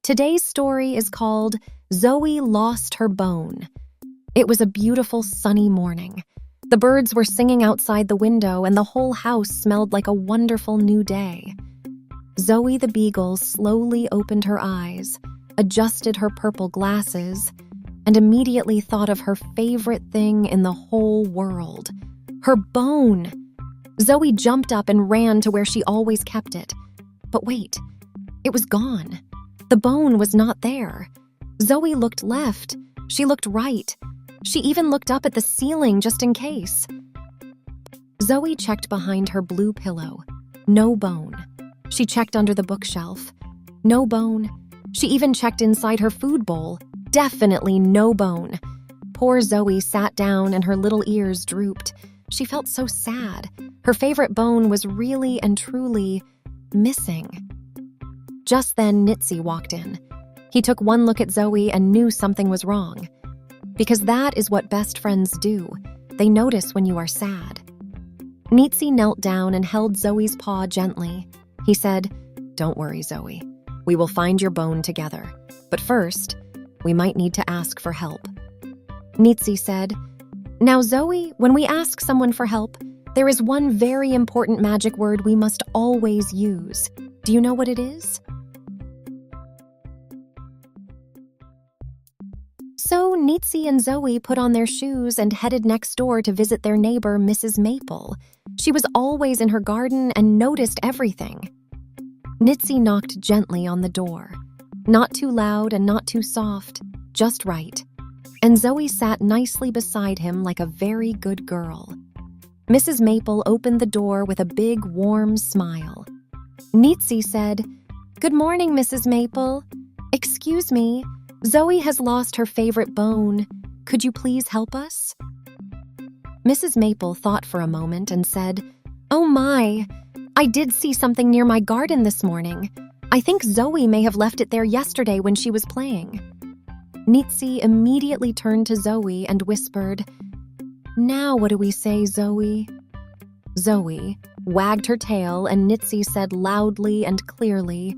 Today's story is called Zoey Lost Her Bone. It was a beautiful sunny morning. The birds were singing outside the window and the whole house smelled like a wonderful new day. Zoey the beagle slowly opened her eyes, adjusted her purple glasses, and immediately thought of her favorite thing in the whole world, her bone. Zoey jumped up and ran to where she always kept it. But wait, it was gone. The bone was not there. Zoey looked left. She looked right. She even looked up at the ceiling just in case. Zoey checked behind her blue pillow. No bone. She checked under the bookshelf. No bone. She even checked inside her food bowl. Definitely no bone. Poor Zoey sat down and her little ears drooped. She felt so sad. Her favorite bone was really and truly missing. Just then, Nitsi walked in. He took one look at Zoey and knew something was wrong. Because that is what best friends do. They notice when you are sad. Nitsi knelt down and held Zoey's paw gently. He said, "Don't worry, Zoey. We will find your bone together. But first, we might need to ask for help." Nitsi said, "Now, Zoey, when we ask someone for help, there is one very important magic word we must always use. Do you know what it is?" So Nitsi and Zoey put on their shoes and headed next door to visit their neighbor, Mrs. Maple. She was always in her garden and noticed everything. Nitsi knocked gently on the door. Not too loud and not too soft, just right. And Zoey sat nicely beside him like a very good girl. Mrs. Maple opened the door with a big, warm smile. Nitsi said, "Good morning, Mrs. Maple. Excuse me, Zoey has lost her favorite bone. Could you please help us?" Mrs. Maple thought for a moment and said, "Oh my, I did see something near my garden this morning. I think Zoey may have left it there yesterday when she was playing." Nitsi immediately turned to Zoey and whispered, "Now what do we say, Zoey?" Zoey wagged her tail and Nitsi said loudly and clearly,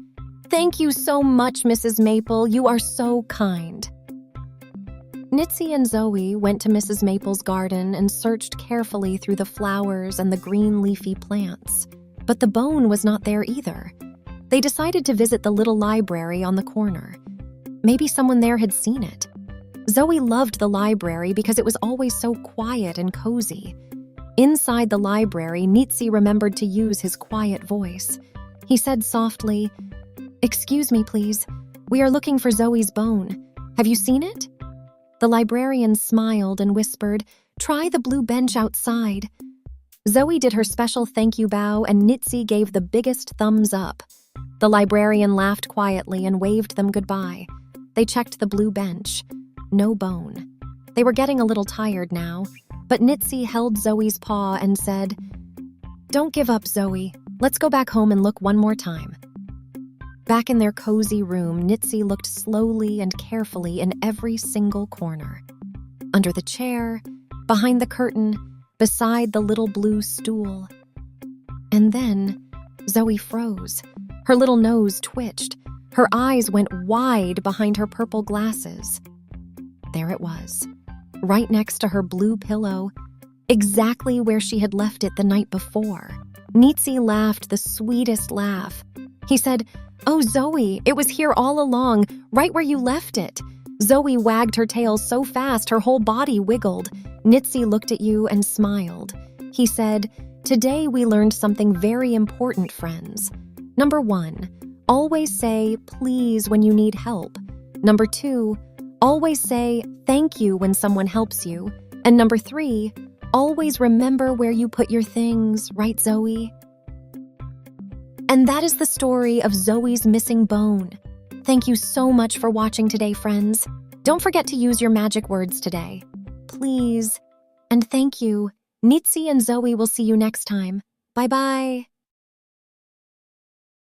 "Thank you so much, Mrs. Maple. You are so kind." Nitsi and Zoey went to Mrs. Maple's garden and searched carefully through the flowers and the green leafy plants. But the bone was not there either. They decided to visit the little library on the corner. Maybe someone there had seen it. Zoey loved the library because it was always so quiet and cozy. Inside the library, Nitsi remembered to use his quiet voice. He said softly, "Excuse me, please. We are looking for Zoey's bone. Have you seen it?" The librarian smiled and whispered, "Try the blue bench outside." Zoey did her special thank you bow and Nitsi gave the biggest thumbs up. The librarian laughed quietly and waved them goodbye. They checked the blue bench. No bone. They were getting a little tired now, but Nitsi held Zoey's paw and said, "Don't give up, Zoey. Let's go back home and look one more time." Back in their cozy room, Nitsi looked slowly and carefully in every single corner. Under the chair, behind the curtain, beside the little blue stool. And then Zoey froze. Her little nose twitched. Her eyes went wide behind her purple glasses. There it was, right next to her blue pillow, exactly where she had left it the night before. Nitsi laughed the sweetest laugh. He said, "Oh, Zoey, it was here all along, right where you left it." Zoey wagged her tail so fast her whole body wiggled. Nitsi looked at you and smiled. He said, "Today we learned something very important, friends. Number 1, always say please when you need help. Number 2, always say thank you when someone helps you. And number 3, always remember where you put your things, right, Zoey?" And that is the story of Zoey's missing bone. Thank you so much for watching today, friends. Don't forget to use your magic words today. Please. And thank you. Nitsi and Zoey will see you next time. Bye-bye.